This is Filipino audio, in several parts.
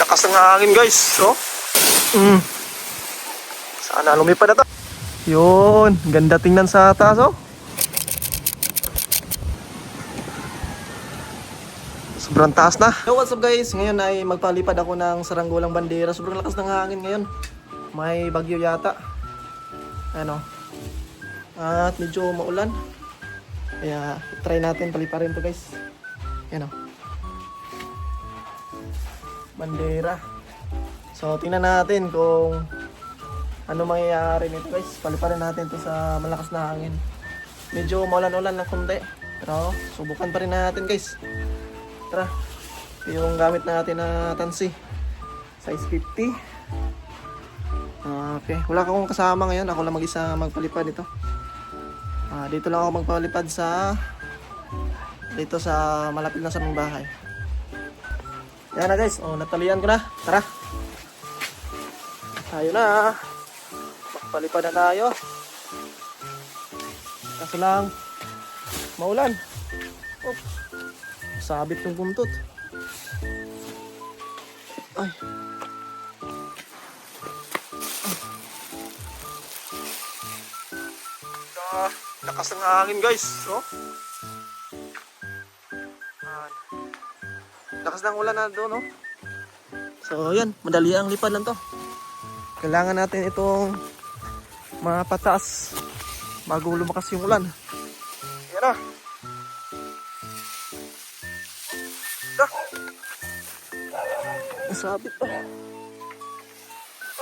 Lakas ng hangin guys. So, sana lumipad na to. Yun, ganda tingnan sa taas oh. Sobrang taas na. Yo, what's up guys? Ngayon ay magpalipad ako ng saranggolang bandera. Sobrang lakas ng hangin ngayon. May bagyo yata. Ano? At medyo maulan. Kaya try natin paliparin to guys. Yan o. Bandera. So tingnan natin kung ano mangyayari nito guys. Paliparin natin to sa malakas na hangin. Medyo maulan-ulan ng konti. Pero subukan pa rin natin guys. Tara. Ito yung gamit natin na tansi. Size 50. Okay. Wala akong kasama ngayon. Ako lang mag-isa magpalipad ito. Dito lang ako magpalipad dito sa malapit lang sa aming bahay. Yan na guys. Natalian ko na. Tara. Tayo na. Magpalipad na tayo. Kaso lang maulan. Sabit yung buntot. Ay. Lakas ng hangin guys. So, lakas ng ulan na doon, no? So, yan. Madali ang lipad lang to. Kailangan natin itong mapataas bago lumakas yung ulan. Yan na. Nasabit pa.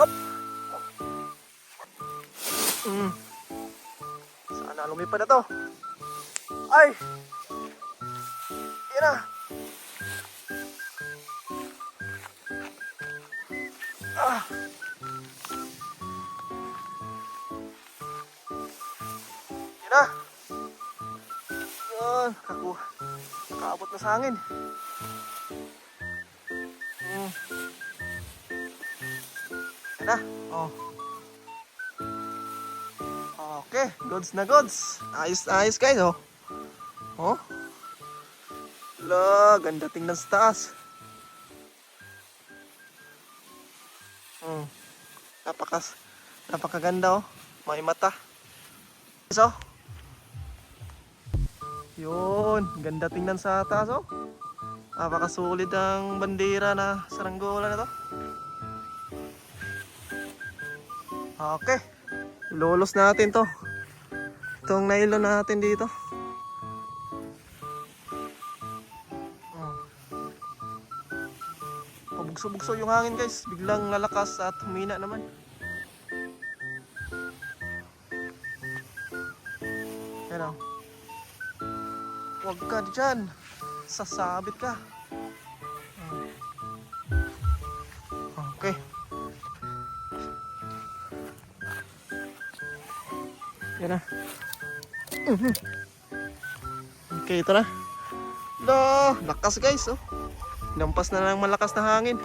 Up. Sana lumipad na to. Ay! Yan na. Yan na. Yan. Nakaabot na sa hangin. Yan na. Okay, goods na goods. Ayos guys, oh. Ganda tingnan sa taas. Napakaganda, oh. May mata. So, yun, ganda tingnan sa taas, oh. Napakasulit ang bandera na saranggola na to. Okay. Ilolos natin to. Itong nylon natin dito. Pabugso-bugso yung hangin guys. Biglang lalakas at humina naman. Yan o. Huwag ka dyan. Sasabit ka. Okay. Yan na. Okay, ito na. Lakas guys, oh. Nampas na ng malakas na hangin.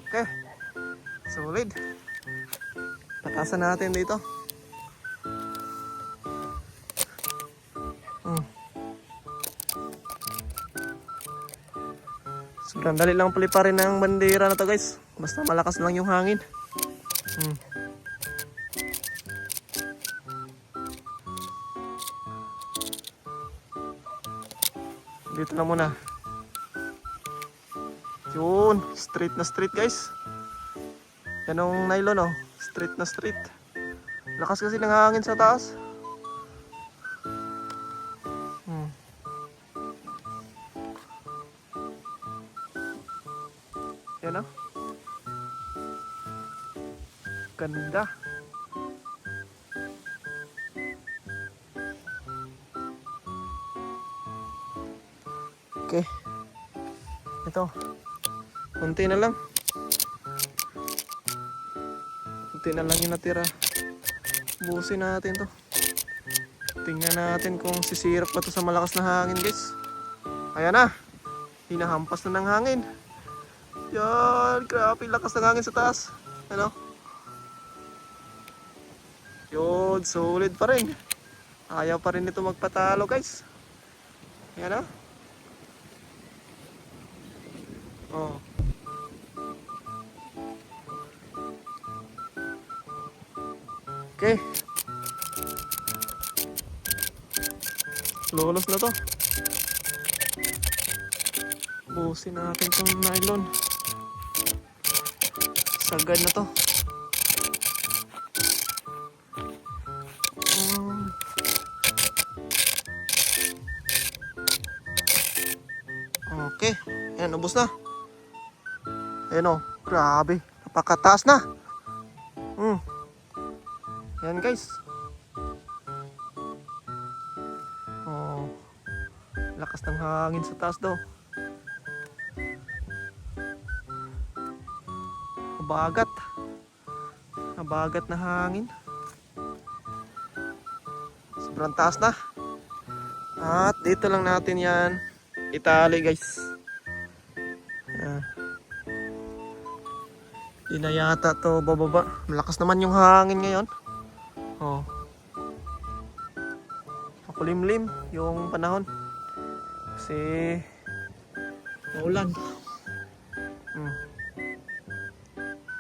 Okay. Solid. Takasan natin dito. Sobrang dali lang paliparin ng bandera na to guys. Basta malakas lang yung hangin. Dito na muna. Yun. Straight na straight guys. Yan ang nylon oh. Straight na straight. Lakas kasi ng hangin sa taas. Yan oh. Ganda. Okay. Ito. Kunti na lang. Kunti na lang yung natira. Buusin natin to. Tingnan natin kung sisirap pa to sa malakas na hangin guys. Ayan na. Hinahampas na ng hangin. Yan. Grabe lakas ng hangin sa taas. Ano? Yun. Solid pa rin. Ayaw pa rin ito magpatalo guys. Yan o. Oh. Okay. Lulos na to. Busin natin tong nylon. Sagad na to. Okay. Ayan, ubos na. Ayan o. Grabe. Napakataas na. Ayan guys. Oh. Lakas ng hangin sa taas daw. Habagat. Habagat na hangin. Sobrang taas na. At dito lang natin yan itali guys. Di na yata to bababa. Malakas naman yung hangin ngayon. Oh. Makulimlim yung panahon. Kasi maulan.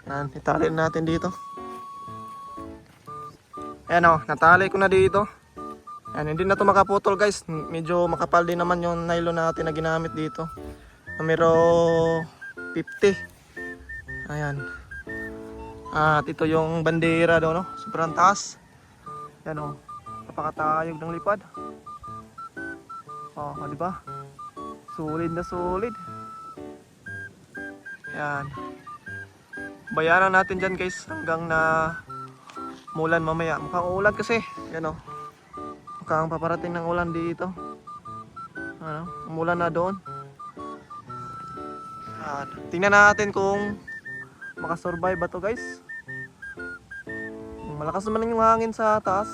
Yan, itali natin dito. Ayan o, natali ko na dito. Ayan, hindi na to makaputol guys. Medyo makapal din naman yung nylon natin na ginamit dito. Numero 50. Ayan. At ito yung bandera daw, no? Sobrang taas. Ayan o, napakatayog ng lipad. Oh, di ba? Solid na solid. Ayan. Bayaran natin dyan guys hanggang na mulan mamaya. Mukhang ulan kasi. Yan o. Mukhang paparating ng ulan dito. Ano? Umulan na doon. At tingnan natin kung makasurvive ba to guys. Malakas naman yung hangin sa taas.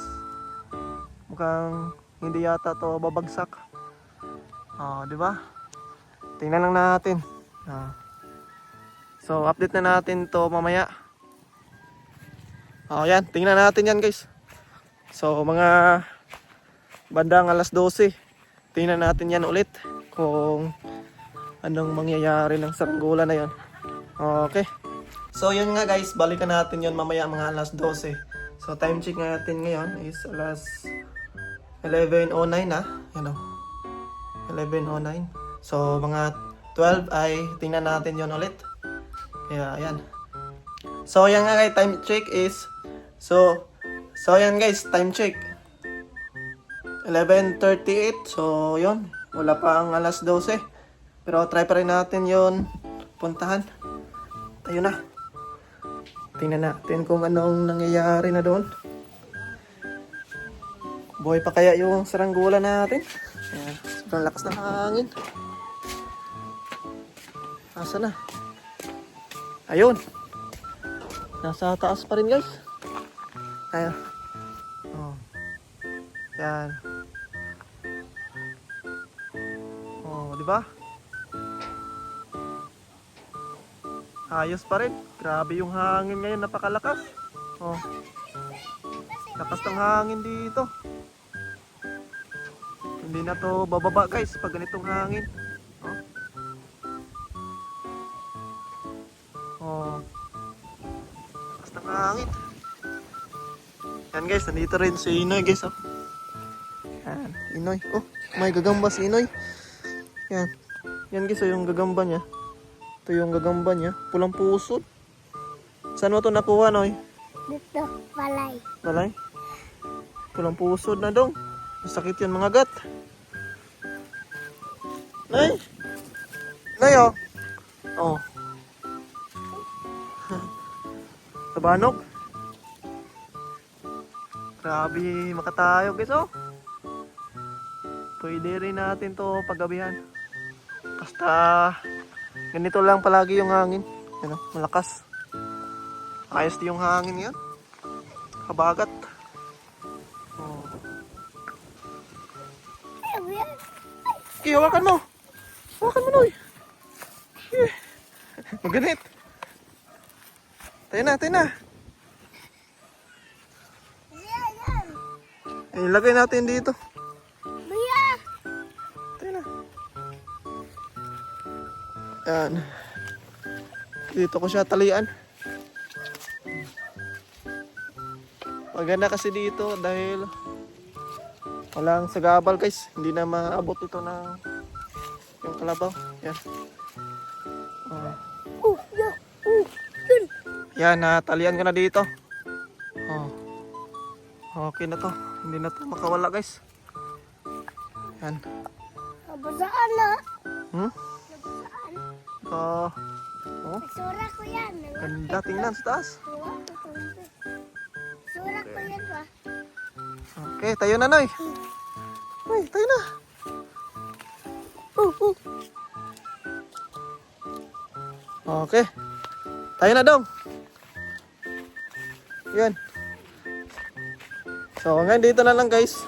Mukhang hindi yata to babagsak. Di ba? Tingnan lang natin. So, update na natin to mamaya. Yan. Tingnan natin yan guys. So, mga bandang alas 12. Tingnan natin yan ulit. Kung anong mangyayari ng saranggola na yon. Okay. So, yun nga guys. Balikan natin yon mamaya mga alas 12. So, time check natin ngayon is alas 11:09 na. Yan o. 11:09. So, mga 12 ay tingnan natin yon ulit. Kaya, ayan. So, yan nga guys, time check is, so yan guys, time check. 11:38, so yun, wala pa ang alas 12. Pero try pa rin natin yun, puntahan. Ayun na. Tingnan natin kung anong nangyayari na doon. Buhay pa kaya yung saranggola natin. Ayan, sobrang lakas ng hangin. Asa na? Ayun. Nasa taas pa rin guys. Ayun. Oh. Yan. Oh, di ba? Ayos pa rin. Grabe yung hangin ngayon, napakalakas. Oh. Lakas ng hangin dito. Hindi na to bababa guys pag ganitong hangin. Hangin. Yan guys, nandito rin si Inoy guys. Oh. Yan, Inoy. Oh, may gagamba si Inoy. Yan. Yan guys, oh, yung gagamba niya. Ito yung gagamba niya. Pulang pusod. Saan mo ito nakuha, Noy? Dito, balay. Balay? Pulang pusod na dong. Masakit yun mga gat. Nay! Nay, oh. Oh. Tabanok. Grabe makatayo guys oh. Pwede rin natin to paggabihan. Basta ganito lang palagi yung hangin. Ano, malakas. Ayos yung hangin yan. Habagat. Oh. Okay, hawakan mo. Hawakan mo Noy. Maganit. Tayo na. Ilagay natin dito. Buya! Tayo na. Yan. Dito ko siya talian. Maganda kasi dito dahil walang sagabal guys. Hindi na maabot ito ng yung kalabaw. Yan. Dun. Yan, natalian ko na dito. Oh. Okay na to. Hindi na to makawala guys. Yan. Nabasaan na. Hmm? Nabasaan. Oh. Sura ko yan. Ganda tingnan sa taas. Sura ko yan ba? Okay, tayo na Noy. Uy, tayo na. Okay. Tayo na dong. Yan. So, hanggang dito na lang guys.